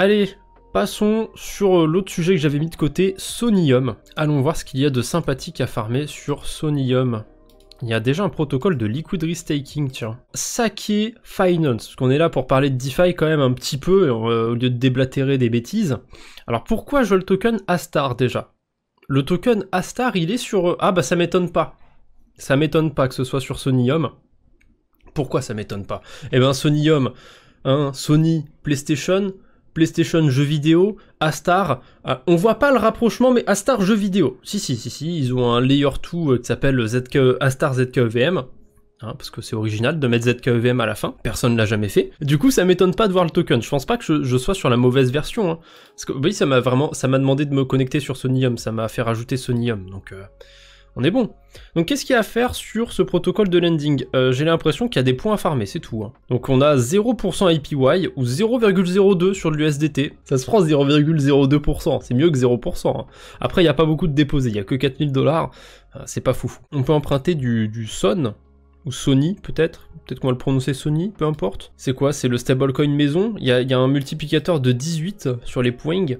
Allez, passons sur l'autre sujet que j'avais mis de côté, Sonium. Allons voir ce qu'il y a de sympathique à farmer sur Sonium. Il y a déjà un protocole de liquid restaking, tiens. Sake Finance, parce qu'on est là pour parler de DeFi quand même un petit peu, au lieu de déblatérer des bêtises. Alors pourquoi je veux le token Astar déjà? Le token Astar, il est sur... Ah bah ça m'étonne pas. Ça m'étonne pas que ce soit sur Sonium. Pourquoi ça m'étonne pas? Eh ben Sonium, hein, Sony, PlayStation jeux vidéo, Astar, on voit pas le rapprochement, mais Astar jeux vidéo. Si, ils ont un layer 2 qui s'appelle Astar ZKEVM, hein, parce que c'est original de mettre ZKEVM à la fin, personne l'a jamais fait. Du coup, ça m'étonne pas de voir le token, je pense pas que je sois sur la mauvaise version, hein. Parce que oui, ça m'a demandé de me connecter sur Sonium, ça m'a fait rajouter Sonium, donc... on est bon. Donc qu'est-ce qu'il y a à faire sur ce protocole de lending? J'ai l'impression qu'il y a des points à farmer, c'est tout. Hein. Donc on a 0% APY ou 0,02 sur l'USDT. Ça se prend 0,02%, c'est mieux que 0%. Hein. Après il n'y a pas beaucoup de déposés, il n'y a que 4000 $, c'est pas fou. On peut emprunter du Son, ou Sony peut-être qu'on va le prononcer Sony, peu importe. C'est quoi? C'est le stablecoin maison, il y a un multiplicateur de 18 sur les Pwing.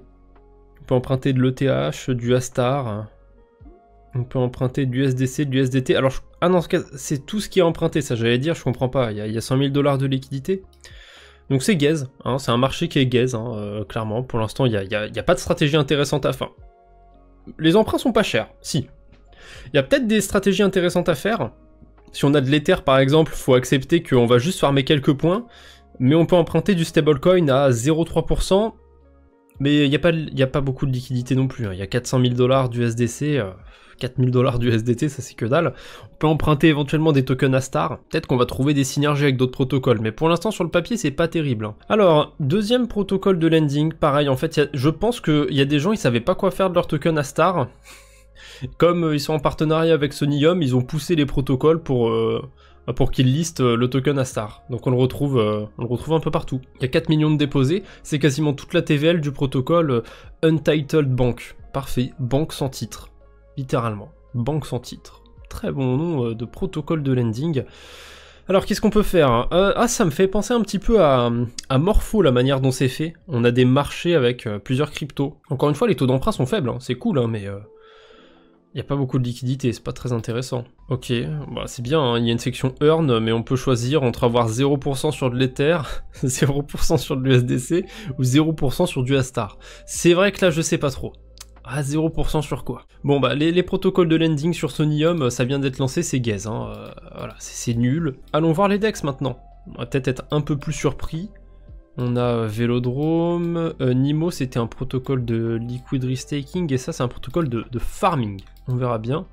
On peut emprunter de l'ETH, du Astar... On peut emprunter du USDC, de l'USDT. Alors, ah non, c'est tout ce qui est emprunté, ça j'allais dire, je comprends pas. Il y a 100 000 $ de liquidité. Donc c'est gaze, hein, c'est un marché qui est gaze, hein, clairement. Pour l'instant, il n'y a pas de stratégie intéressante à faire. Les emprunts sont pas chers, si. Il y a peut-être des stratégies intéressantes à faire. Si on a de l'Ether, par exemple, faut accepter qu'on va juste farmer quelques points. Mais on peut emprunter du stablecoin à 0,3%. Mais il n'y a pas beaucoup de liquidité non plus. Hein. Il y a 400 000 $ d'USDC. 4000 $ d'USDT, ça c'est que dalle. On peut emprunter éventuellement des tokens Astar. Peut-être qu'on va trouver des synergies avec d'autres protocoles, mais pour l'instant sur le papier c'est pas terrible. Hein. Alors, deuxième protocole de lending, pareil, en fait, je pense qu'il y a des gens, ils savaient pas quoi faire de leur token Astar. Comme ils sont en partenariat avec Sonium, ils ont poussé les protocoles pour qu'ils listent le token Astar. Donc on le retrouve un peu partout. Il y a 4 millions de déposés, c'est quasiment toute la TVL du protocole Untitled Bank. Parfait, banque sans titre. Littéralement, banque sans titre. Très bon nom de protocole de lending. Alors qu'est-ce qu'on peut faire, hein? Ça me fait penser un petit peu à Morpho, la manière dont c'est fait. On a des marchés avec plusieurs cryptos. Encore une fois, les taux d'emprunt sont faibles, hein. C'est cool, hein, mais il n'y a pas beaucoup de liquidité, c'est pas très intéressant. Ok, bah, c'est bien, hein. Il y a une section Earn, mais on peut choisir entre avoir 0% sur de l'Ether, 0% sur de l'USDC, ou 0% sur du Astar. C'est vrai que là, je sais pas trop. Ah, 0% sur quoi? Bon bah les protocoles de lending sur Sonium, ça vient d'être lancé, c'est gaze, hein. Voilà, c'est nul. Allons voir les DEX maintenant. On va peut-être être un peu plus surpris. On a Vélodrome, Nimo c'était un protocole de liquid restaking, et ça c'est un protocole de farming. On verra bien.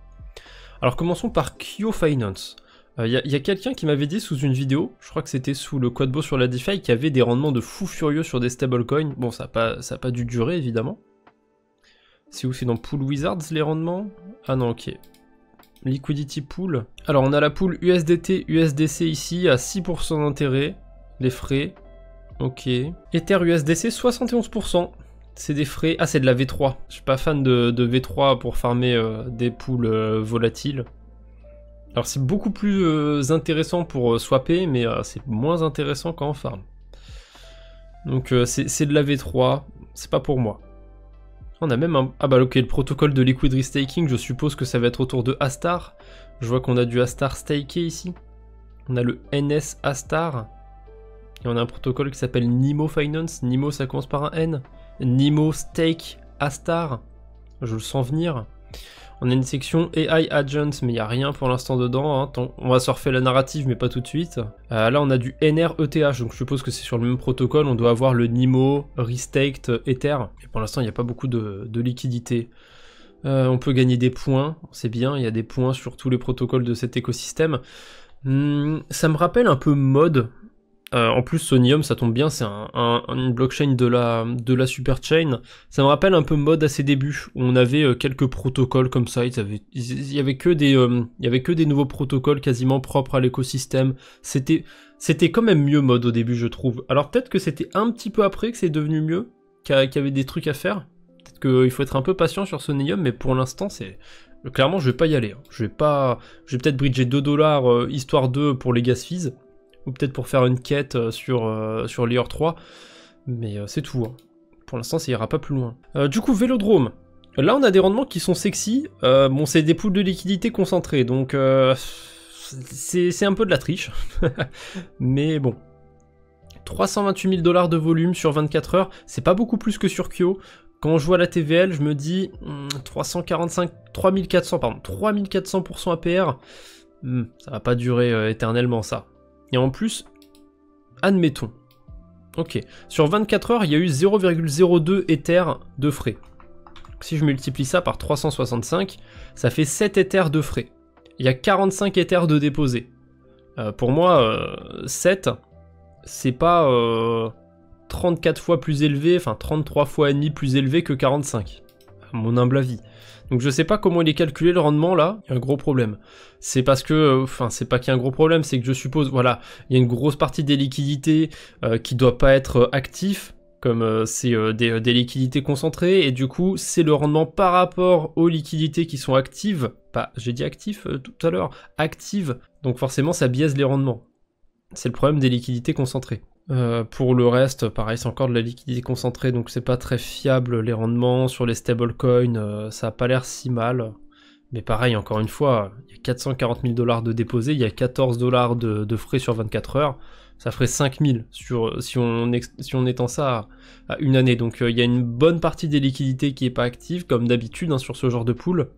Alors commençons par Kyo Finance. Il y a quelqu'un qui m'avait dit sous une vidéo, je crois que c'était sous le Quadbo sur la DeFi, qui avait des rendements de fou furieux sur des stablecoins. Bon, ça a pas dû durer évidemment. C'est où? C'est dans Pool Wizards les rendements? Ah non, ok. Liquidity Pool. Alors on a la pool USDT, USDC ici à 6% d'intérêt. Les frais. Ok. Ether USDC 71%. C'est des frais. Ah, c'est de la V3. Je suis pas fan de V3 pour farmer des pools volatiles. Alors c'est beaucoup plus intéressant pour swapper, mais c'est moins intéressant quand on farm. Donc c'est de la V3. C'est pas pour moi. On a même un... Ah bah ok, le protocole de liquid restaking, je suppose que ça va être autour de Astar. Je vois qu'on a du Astar staké ici. On a le NS Astar. Et on a un protocole qui s'appelle Nimo Finance. Nimo, ça commence par un N. Nimo Stake Astar. Je le sens venir. On a une section AI Agent, mais il n'y a rien pour l'instant dedans. Hein. On va surfer la narrative, mais pas tout de suite. Là, on a du NRETH, donc je suppose que c'est sur le même protocole. On doit avoir le Nimo, Restaked, Ether. Et pour l'instant, il n'y a pas beaucoup de liquidité. On peut gagner des points, c'est bien. Il y a des points sur tous les protocoles de cet écosystème. Ça me rappelle un peu Mode. En plus, Sonium, ça tombe bien, c'est une blockchain de la superchain. Ça me rappelle un peu Mode à ses débuts, où on avait quelques protocoles comme ça. Il y avait que des nouveaux protocoles quasiment propres à l'écosystème. C'était quand même mieux Mode au début, je trouve. Alors peut-être que c'était un petit peu après que c'est devenu mieux, qu'il y avait des trucs à faire. Peut-être qu'il faut être un peu patient sur Sonium, mais pour l'instant, clairement, je vais pas y aller. Hein. Je vais peut-être bridger 2 $, histoire 2 pour les gas fees. Ou peut-être pour faire une quête sur Layer 3, mais c'est tout. Hein. Pour l'instant, ça ira pas plus loin. Du coup, Vélodrome. Là, on a des rendements qui sont sexy. Bon, c'est des poules de liquidité concentrées, donc c'est un peu de la triche. Mais bon. 328 000 $ de volume sur 24 heures, c'est pas beaucoup plus que sur Kyo. Quand je vois la TVL, je me dis 3400% APR, ça va pas durer éternellement ça. Et en plus, admettons, ok, sur 24 heures, il y a eu 0,02 Ether de frais. Si je multiplie ça par 365, ça fait 7 Ethers de frais. Il y a 45 Ethers de déposés. Pour moi, 7, c'est pas 34 fois plus élevé, enfin 33 fois et demi plus élevé que 45, à mon humble avis. Donc je sais pas comment il est calculé le rendement là, il y a un gros problème. C'est parce que, enfin c'est pas qu'il y a un gros problème, c'est que je suppose, voilà, il y a une grosse partie des liquidités qui doit pas être actif, comme c'est des liquidités concentrées, et du coup c'est le rendement par rapport aux liquidités qui sont actives, pas, j'ai dit actif tout à l'heure, actives, donc forcément ça biaise les rendements. C'est le problème des liquidités concentrées. Pour le reste, pareil, c'est encore de la liquidité concentrée, donc c'est pas très fiable les rendements. Sur les stablecoins, ça a pas l'air si mal. Mais pareil, encore une fois, il y a 440 000 $ de déposés, il y a 14 $ de frais sur 24 heures. Ça ferait 5 000 si on étend ça à une année. Donc il y a une bonne partie des liquidités qui est pas active, comme d'habitude hein, sur ce genre de pool.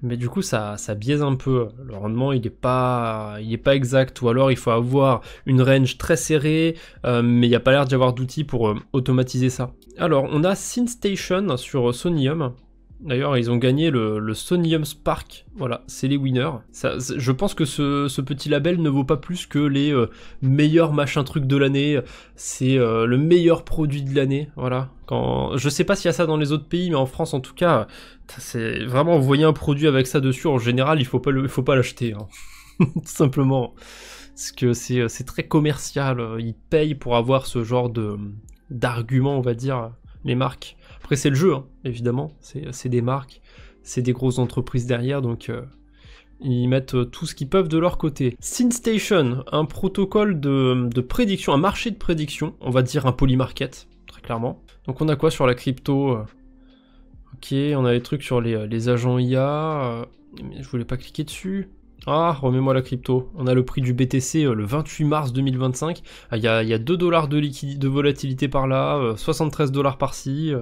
Mais du coup ça biaise un peu, le rendement il est pas exact, ou alors il faut avoir une range très serrée, mais il n'y a pas l'air d'y avoir d'outils pour automatiser ça. Alors on a SynStation sur Sonium, d'ailleurs ils ont gagné le Sonium Spark, voilà, c'est les winners. Je pense que ce petit label ne vaut pas plus que les meilleurs machin trucs de l'année, c'est le meilleur produit de l'année, voilà. Je sais pas s'il y a ça dans les autres pays, mais en France en tout cas, c'est vraiment, vous voyez un produit avec ça dessus, en général il faut pas l'acheter, hein. Tout simplement. Parce que c'est très commercial, ils payent pour avoir ce genre d'arguments, on va dire, les marques. Après c'est le jeu, hein, évidemment, c'est des marques, c'est des grosses entreprises derrière, donc ils mettent tout ce qu'ils peuvent de leur côté. SynStation, un protocole de prédiction, un marché de prédiction, on va dire un polymarket, très clairement. Donc on a quoi sur la crypto? Ok, on a des trucs sur les agents IA, mais je voulais pas cliquer dessus. Ah, remets-moi la crypto. On a le prix du BTC le 28 mars 2025. Il y a 2 $ de volatilité par là, 73 $ par-ci,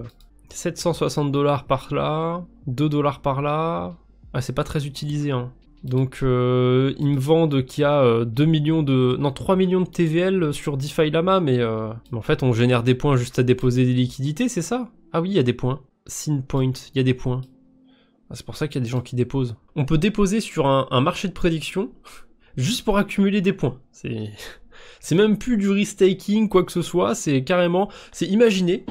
760 $ par là, 2 $ par là. Ah, c'est pas très utilisé, hein. Donc, ils me vendent qu'il y a 3 millions de TVL sur DeFi Llama, mais en fait, on génère des points juste à déposer des liquidités, c'est ça? Ah oui, il y a des points. SynPoint, il y a des points. Ah, c'est pour ça qu'il y a des gens qui déposent. On peut déposer sur un marché de prédiction juste pour accumuler des points. C'est même plus du restaking, quoi que ce soit, c'est carrément... Imaginez,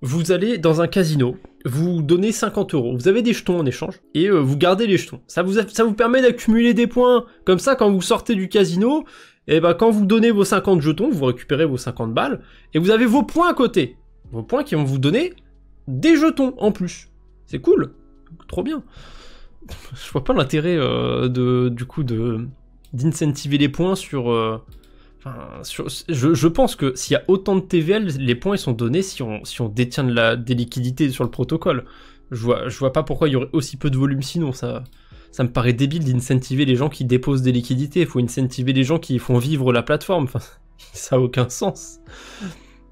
vous allez dans un casino, vous donnez 50 €, vous avez des jetons en échange, et vous gardez les jetons. Ça vous permet d'accumuler des points. Comme ça, quand vous sortez du casino, et ben quand vous donnez vos 50 jetons, vous récupérez vos 50 balles, et vous avez vos points à côté. Vos points qui vont vous donner des jetons en plus. C'est cool. Trop bien. Je vois pas l'intérêt d'incentiver les points sur... je pense que s'il y a autant de TVL, les points ils sont donnés si on détient des liquidités sur le protocole. Je vois pas pourquoi il y aurait aussi peu de volume sinon, ça me paraît débile d'incentiver les gens qui déposent des liquidités, il faut incentiver les gens qui font vivre la plateforme, enfin, ça a aucun sens.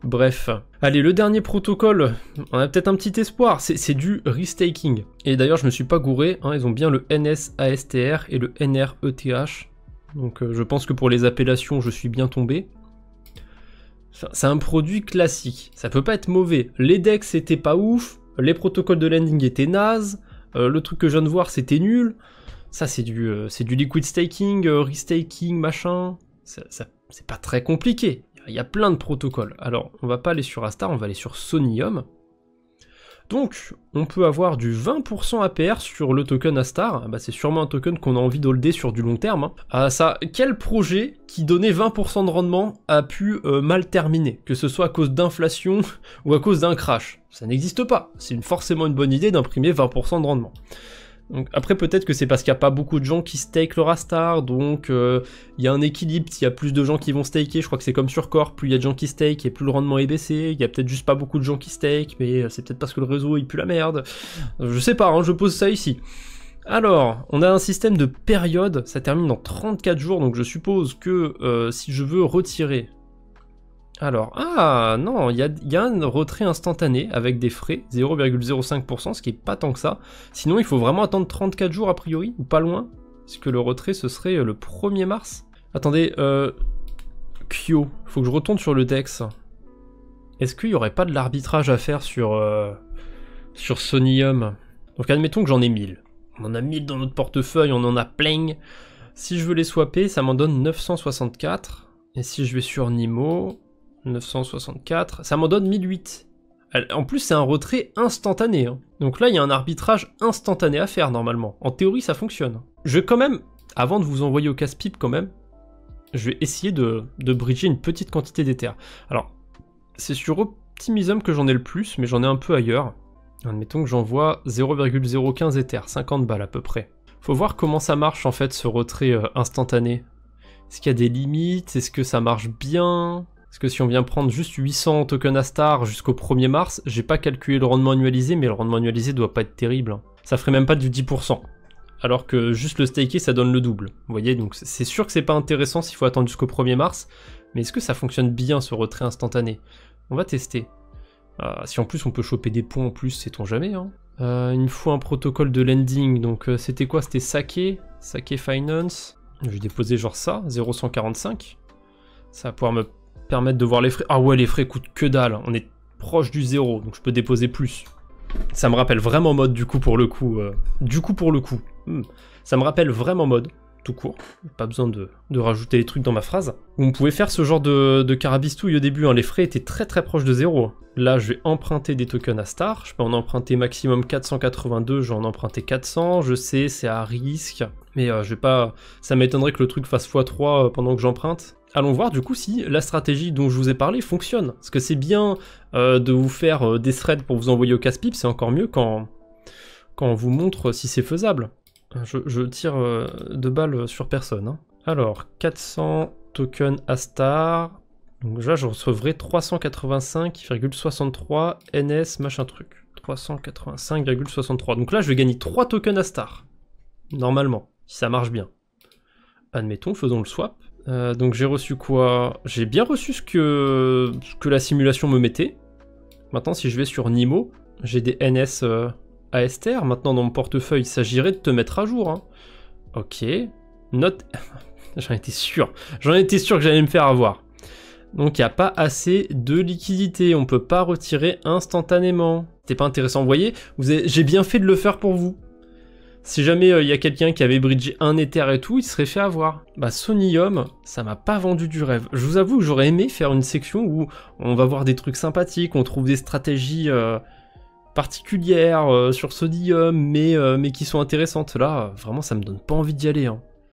Bref. Allez, le dernier protocole, on a peut-être un petit espoir, c'est du restaking. Et d'ailleurs, je me suis pas gouré, hein, ils ont bien le NSASTR et le NRETH. Donc je pense que pour les appellations, je suis bien tombé. C'est un produit classique, ça peut pas être mauvais. Les DEX étaient pas ouf, les protocoles de lending étaient nazes, le truc que je viens de voir c'était nul. Ça c'est du liquid staking, restaking, machin. C'est pas très compliqué. Il y a plein de protocoles. Alors, on va pas aller sur Astar, on va aller sur Sonium. Donc, on peut avoir du 20% APR sur le token Astar. Bah, c'est sûrement un token qu'on a envie d'holder sur du long terme. Hein. Ah, ça, quel projet qui donnait 20% de rendement a pu mal terminer? Que ce soit à cause d'inflation ou à cause d'un crash. Ça n'existe pas. C'est forcément une bonne idée d'imprimer 20% de rendement. Donc, après, peut-être que c'est parce qu'il n'y a pas beaucoup de gens qui stake leur Astar, donc il y a un équilibre, s'il y a plus de gens qui vont staker, je crois que c'est comme sur Core, plus il y a de gens qui stake et plus le rendement est baissé, il y a peut-être juste pas beaucoup de gens qui stake, mais c'est peut-être parce que le réseau il pue la merde. Je sais pas, hein, je pose ça ici. Alors, on a un système de période, ça termine dans 34 jours, donc je suppose que si je veux retirer... Alors, ah non, il y a un retrait instantané avec des frais, 0,05%, ce qui est pas tant que ça. Sinon, il faut vraiment attendre 34 jours a priori, ou pas loin, puisque le retrait, ce serait le 1er mars. Attendez, Kyo, faut que je retourne sur le DEX. Est-ce qu'il n'y aurait pas de l'arbitrage à faire sur Sonium? Donc admettons que j'en ai 1000. On en a 1000 dans notre portefeuille, on en a plein. Si je veux les swapper, ça m'en donne 964. Et si je vais sur Nimo... 964, ça m'en donne 1008. En plus, c'est un retrait instantané. Hein. Donc là, il y a un arbitrage instantané à faire, normalement. En théorie, ça fonctionne. Je vais quand même, avant de vous envoyer au casse-pipe quand même, je vais essayer de bridger une petite quantité d'Ether. Alors, c'est sur Optimism que j'en ai le plus, mais j'en ai un peu ailleurs. Admettons que j'envoie 0,015 Ether, 50 balles à peu près. Faut voir comment ça marche, en fait, ce retrait instantané. Est-ce qu'il y a des limites? Est-ce que ça marche bien? Parce que si on vient prendre juste 800 tokens Astar jusqu'au 1er mars, j'ai pas calculé le rendement annualisé, mais le rendement annualisé doit pas être terrible. Ça ferait même pas du 10%. Alors que juste le staker, ça donne le double. Vous voyez, donc c'est sûr que c'est pas intéressant s'il faut attendre jusqu'au 1er mars, mais est-ce que ça fonctionne bien ce retrait instantané? On va tester. Si en plus on peut choper des points en plus, sait-on jamais. Hein. Il me faut un protocole de lending, donc c'était quoi? C'était Sake Finance. Je vais déposer genre ça, 0,145. Ça va pouvoir me permettre de voir les frais. Ah ouais, les frais coûtent que dalle, on est proche du 0, donc je peux déposer plus. Ça me rappelle vraiment mode du coup pour le coup. Ça me rappelle vraiment mode, tout court. Pas besoin de rajouter des trucs dans ma phrase. On pouvait faire ce genre de carabistouille au début, hein. Les frais étaient très très proches de 0. Là, je vais emprunter des tokens Astar. Je peux en emprunter maximum 482, je vais en emprunter 400. Je sais, c'est à risque. Mais je vais pas... Ça m'étonnerait que le truc fasse x3 pendant que j'emprunte. Allons voir du coup si la stratégie dont je vous ai parlé fonctionne. Parce que c'est bien de vous faire des threads pour vous envoyer au casse-pipe, c'est encore mieux quand on vous montre si c'est faisable. Je tire 2 balles sur personne. Hein. Alors, 400 tokens Astar. Donc là, je recevrai 385,63 NS machin truc. 385,63. Donc là, je vais gagner 3 tokens Astar. Normalement, si ça marche bien. Admettons, faisons le swap. Donc j'ai reçu quoi? J'ai bien reçu ce que la simulation me mettait. Maintenant, si je vais sur Nimo, j'ai des NS ASTR. Maintenant, dans mon portefeuille, il s'agirait de te mettre à jour. Hein. Ok. Note... J'en étais sûr. J'en étais sûr que j'allais me faire avoir. Donc, il n'y a pas assez de liquidité. On peut pas retirer instantanément. C'était pas intéressant. Vous voyez, j'ai bien fait de le faire pour vous. Si jamais il y a quelqu'un qui avait bridgé un Ether et tout, il se serait fait avoir. Bah Sonium, ça m'a pas vendu du rêve. Je vous avoue que j'aurais aimé faire une section où on va voir des trucs sympathiques, on trouve des stratégies particulières sur Sonium, mais qui sont intéressantes. Là, vraiment, ça me donne pas envie d'y aller. Hein.